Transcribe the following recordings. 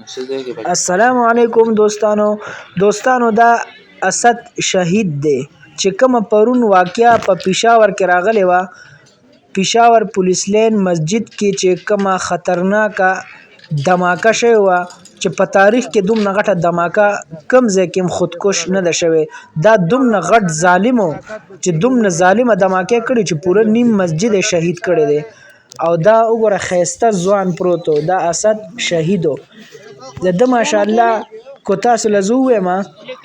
السلام علیکم دوستانو دا اسد شهید دی چې کوم پرون واقعیا په پېښور کې راغلی و. پېښور پولیس لین مسجد کې چې کومه خطرناکه دماکه شوې وه چې په تاریخ کې دومره غټه دماکه کوم ځای کې هم خودکش نه ده شوې. دا دومره غټ ظالم و چې دومره ظالمه دماکه یې کړې چې پوره نیم مسجد یې شهید کړی دی. او دا وګوره ښایسته ځوان پروت و، دا اسد شهید و. د ده ماشاءالله کو تاسو له زه ووایم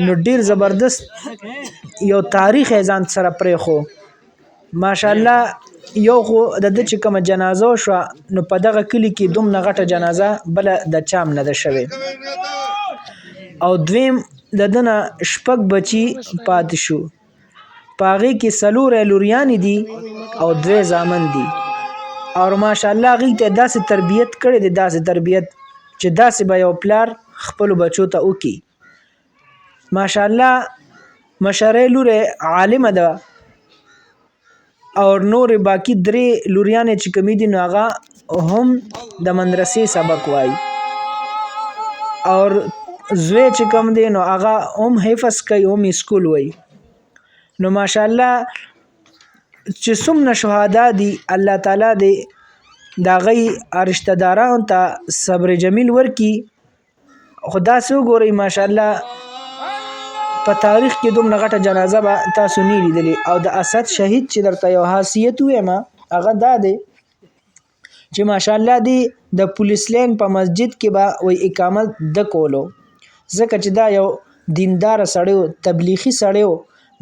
نو ډېر زبردست یو تاریخ یې ځان سره پرېښو. ماشاءالله یو خو د ده چې کومه جنازه وشوه نو په دغه کلي کې دومره غټه جنازه بله د چا هم نه ده شوې. او دویم د ده نه شپږ بچي پاتې شو، په هغې کې 4 لوریانې دي او 2 زامن دي. او ماشاءالله هغوی ته یې داسې تربیت کړی دی، داسې تربیت چې داسې به یو پلار خپلو بچو ته وکړي. ماشاءالله مشرۍ لور یې عالمه ده او نورې باقي 3 لوریانې چې کومې دي نو هغه هم د مدرسې سبق وایي. او زوی چې کوم دی نو هغه هم حفظ کوي، هم اسکول وایي. نو ماشاءالله چې څومره شهدا دي الله تعالی دې د هغوی رشته دارانو ته صبر جمیل ورکړي. خو داسې وګورئ ماشاءالله په تاریخ کې دومره غټه جنازه به تاسو نه لیدلې. او د اسد شهید چې درته یو خاصیت ووایم هغه دا دی چې ماشاءالله دی د پولیس لین په مسجد کې به وایي اقامت ده کولو، ځکه چې دا یو دینداره سړی و، تبلیغي سړی و.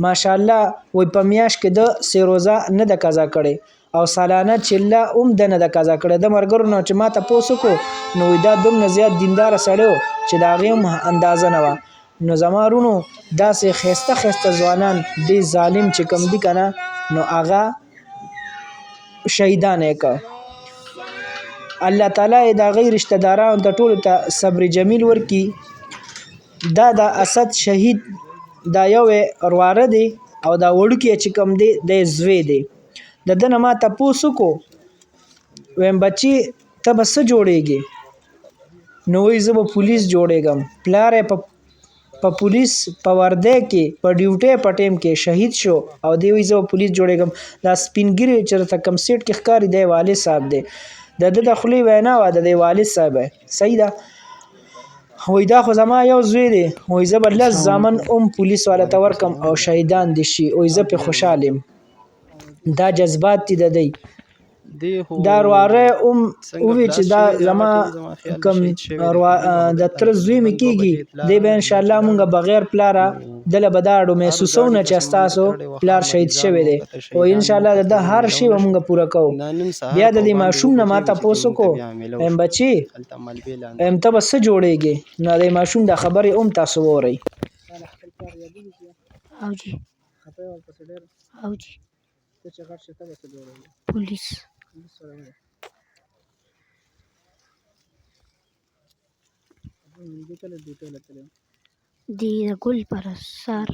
ماشاءالله وایي په میاشت کې ده 3 روزه نه ده قضا کړې او سالانه چله هم ده نه ده قضا کړې. د ملګرو نه چې ما تپوس وکړو نو وایي دا دومره زیات دینداره سړی و چې د هغې هم اندازه نه وه. نو زما وروڼو داسې ښایسته ښایسته ځوانان دې ظالم چې کوم دي که نه نو هغه شهیدان یې کړه. الله تعالی یې د هغوی رشته دارانو ته ټولو ته صبر جمیل ورکړي. دا د اسد شهید دا یو یې وراره دی او دا وړوکی چې کوم دی د یې زوی دی. د ده نه ما تپوس وکړو ویم بچي ته به څه جوړېږې؟ نو وایي زه به پولیس جوړېږم. پلار یې په پولیس په وردی کې په ډیوټۍ په ټیم کې شهید شو او دی وایي زه به پولیس جوړېږم. دا سپین ږیری چې درته کوم سیټ کې ښکاري دی والد صاحب دی، د ده د خولې وینا وه د دې والد صاحب صحیح ده. وایي دا خو زما یو زوی دی، وایي زه به 10 زامن هم پولیس والا ته ورکړم او شهیدان دې شي، وایي زه پرې خوشحال یم. دا جذبات دي د دی. دا ورواره هم ووی چې دا زما کوم د تره زوی مې کېږي دی به انشاءالله مونږ بغیر پلاره دله به دا اړو محسوسو نه چې ستاسو پلار شهید شوی دی. وایي انشاءالله د ده هر شی به مونږ پوره کوو. بیا د دې ماشوم نه ما تپوس وکړو ویم بچي ویم ته به څه جوړېږې؟ نو د ماشوم دا خبرې هم تاسو واورئ. پولیس دی د ګل پر سر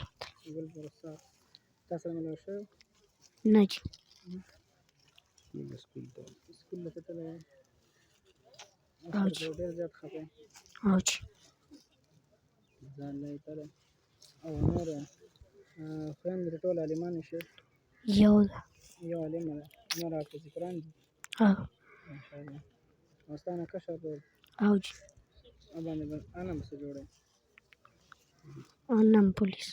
نه جي او جي یو ده او جي انم پولیس